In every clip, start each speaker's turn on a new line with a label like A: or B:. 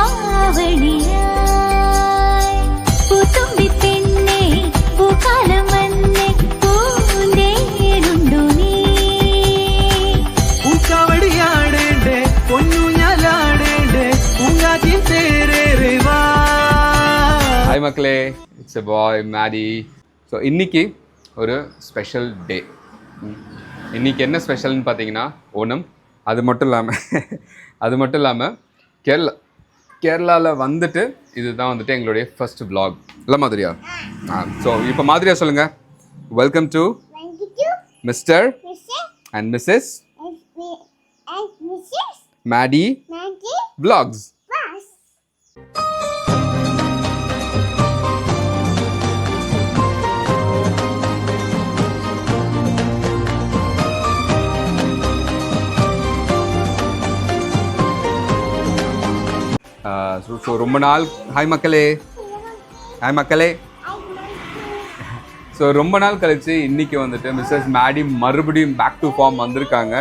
A: Hi மக்களே, it's a boy Maddie. So இன்னைக்கு ஒரு ஸ்பெஷல் டே. இன்னைக்கு என்ன ஸ்பெஷல்னு பார்த்தீங்கன்னா ஓணம். அது மட்டும் இல்லாமல் கேரளாவில் வந்துட்டு இதுதான் வந்துட்டு எங்களுடைய ஃபர்ஸ்ட் vlog. இல்லை மாதிரியா? ஸோ இப்போ மாதிரியா சொல்லுங்கள். Welcome to mister and missus Maddie Vlogs. So ரொம்ப நாள் ஹாய் மக்களே ஸோ ரொம்ப நாள் கழிச்சு இன்னைக்கு வந்துட்டு மிஸ்ஸஸ் மேடி மறுபடியும் பேக் டு ஃபார்ம் வந்திருக்காங்க.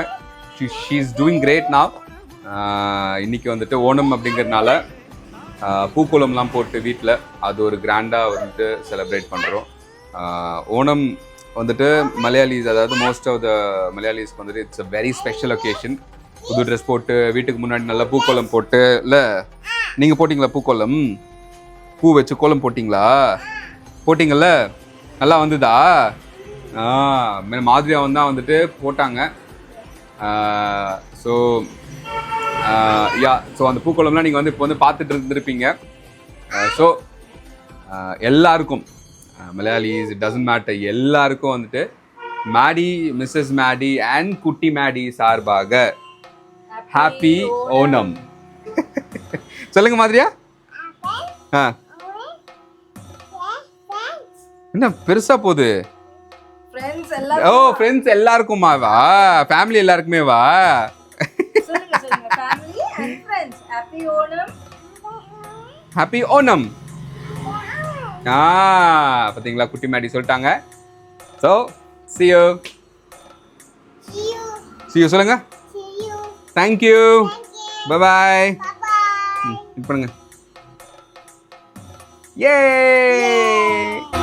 A: ஷீ இஸ் டூயிங் கிரேட் நாவ். இன்னைக்கு வந்துட்டு ஓணம் அப்படிங்கிறதுனால பூக்கோளம்லாம் போட்டு வீட்டில் அது ஒரு கிராண்டாக வந்துட்டு செலிப்ரேட் பண்ணுறோம். ஓணம் வந்துட்டு மலையாளிஸ், அதாவது மோஸ்ட் ஆஃப் த மலையாளிஸ்க்கு வந்துட்டு it's a very special occasion. புது ட்ரெஸ் போட்டு வீட்டுக்கு முன்னாடி நல்லா பூக்கோளம் போட்டு, இல்லை நீங்கள் போட்டிங்களா பூக்கோளம்? பூ வச்சு கோலம் போட்டிங்கள்ல? நல்லா வந்துதா? மாதிரியாக வந்தால் வந்துட்டு போட்டாங்க. ஸோ அந்த பூக்கோளம்லாம் நீங்கள் வந்து இப்போ வந்து பார்த்துட்டு இருந்திருப்பீங்க. ஸோ எல்லாருக்கும் மலையாளிஸ் இட் டசன்ட் மேட்டர், எல்லாருக்கும் வந்துட்டு மேடி, மிஸ்ஸஸ் மேடி அண்ட் குட்டி மேடி சார்பாக ஹாப்பி ஓணம். சொல்லுங்க மாதிரியா. என்ன பெருசா போகுது? ஓ ஃப்ரெண்ட்ஸ் எல்லாருக்குமாவா? ஃபேமிலி எல்லாருக்குமே வா? ஹாப்பி ஓணம். பாத்தீங்களா, குட்டி மேடி சொல்லிட்டாங்க. ஸோ see you சொல்லுங்க. Thank you. Bye-bye. இது பண்ணுங்க. Yay!